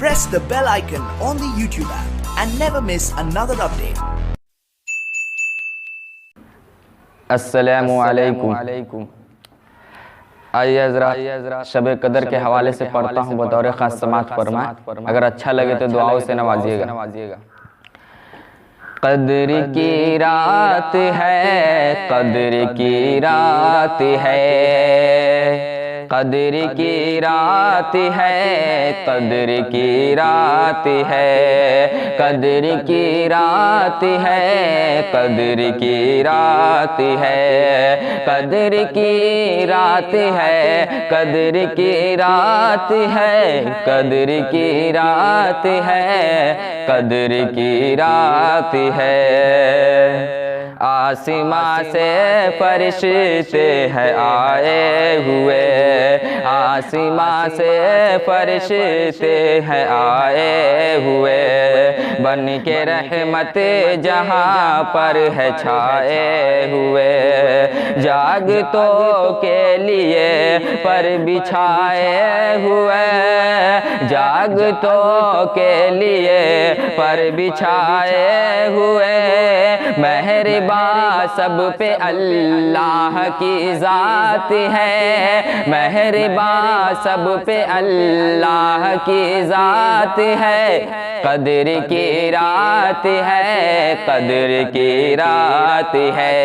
press the bell icon on the YouTube app and never miss another update. अस्सलामु अलैकुम। आइए ज़रा शब कदर के हवाले से पढ़ता हूँ, बतौर ख़ास समात फरमाएं। अगर अच्छा लगे तो दुआओं से नवाजिएगा। कदर की रात है, कदर की रात है, कदर की रात है, कदर की रात है, कदर की रात है, कदर की रात है, कदर की रात है, कदर की रात है, कदर की रात है, कदर की रात है। आसमां से फरिश्ते हैं आए हुए, आसमां से फरिश्ते हैं आए हुए, बन के रहमत जहां पर है छाए हुए, जागतों के लिए पर बिछाए हुए, जागतों के लिए पर बिछाए हुए, मेहरबान सब पे अल्लाह की ज़ात है, मेहरबान सब पे अल्लाह की ज़ात है। कदर की रात है, कदर की रात है,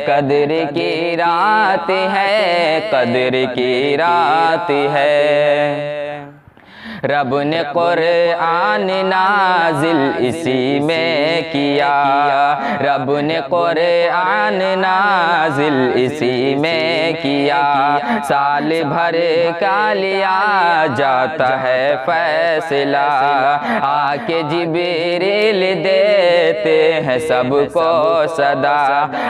कदर की रात है, कदर की रात है। रब ने कुरान नाजिल इसी में किया, रब ने कुरान नाजिल इसी में किया, साल भर का लिया जाता है फैसला, आके जिब्रील देते हैं सबको सदा,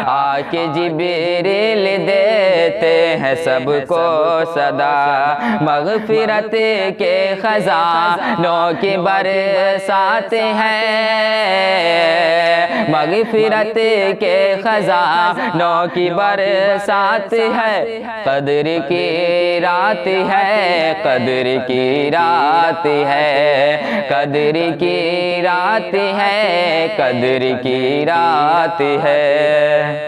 आके जिब्रील देते हैं सबको सदा, मग़फ़िरत के खज़ानों की बरसात है, मग़फ़िरत के खज़ानों की बरसात है। कदर की रात है, कदर की रात है, कदर की रात है, कदर की रात है।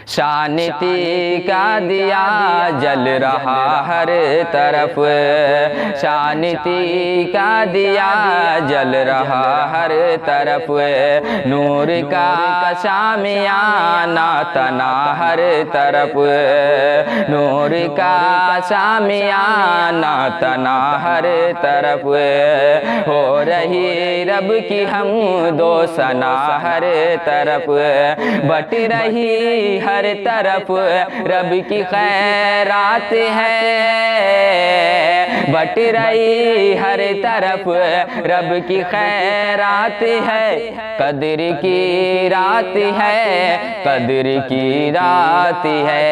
शांति का दिया जल रहा हर तरफ, शांति का दिया जल रहा हर तरफ, नूर का शामियाना तना हर तरफ, नूर का शामियाना तना हर तरफ, हो रही रब की हमदो सना हर तरफ, बट रही हर तरफ रब की खैरात है, बट रही हर तरफ रब की खैरात है। कदर की रात है, कदर की रात है,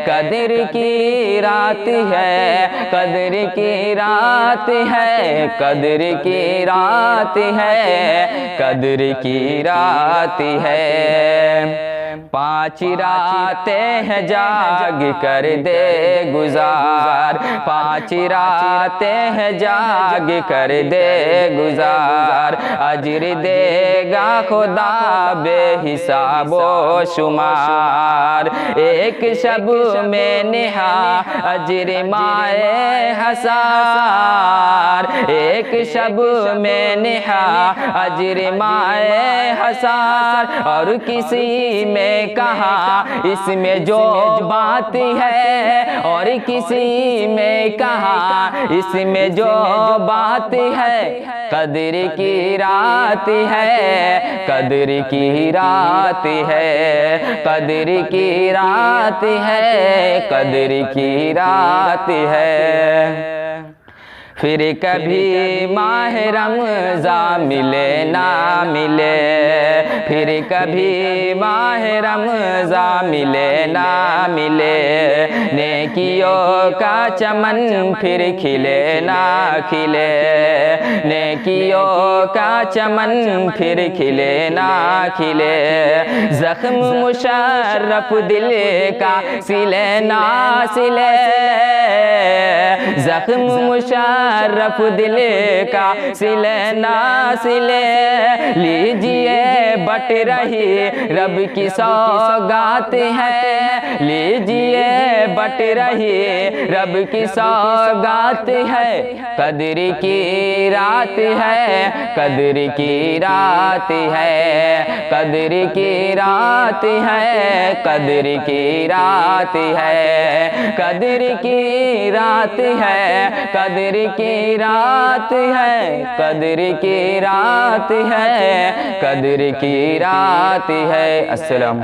कदर की रात है, कदर की रात है, कदर की रात है, कदर की रात है। 5 रातें हैं जाग कर दे गुजार, 5 रातें हैं जाग कर दे गुजार, अजर देगा खुदा बेहिसाबो शुमार, एक शब में निहा अजर माए हसार, एक शब में निहा अजर माए हसार, और किसी में कहा इसमें जो बात है, और किसी में कहा इसमें जो बात है। कदर की रात है, कदर की रात है, कदर की रात है, कदर की रात है। फिर कभी माह रमज़ान मिले ना मिले, फिर कभी माह रमज़ान मिले ना मिले, नेकियों का चमन फिर खिले ना खिले, नेकियों का चमन फिर खिले ना खिले, ज़ख्म मुशर्रफ दिल का सिले ना सिले, ज़ख्म मुशर्रफ मुशर्रफ दिल का सिले ना सिले, लीजिए बट रही रब की सौगात है, लीजिए बट रही रब की सौगात है। कदर की रात है, कदर की रात है, कदर की रात है, कदर की रात है, कदर की रात है, कदर की रात है, कदर की रात है, कदर की रात है। अस्सलाम।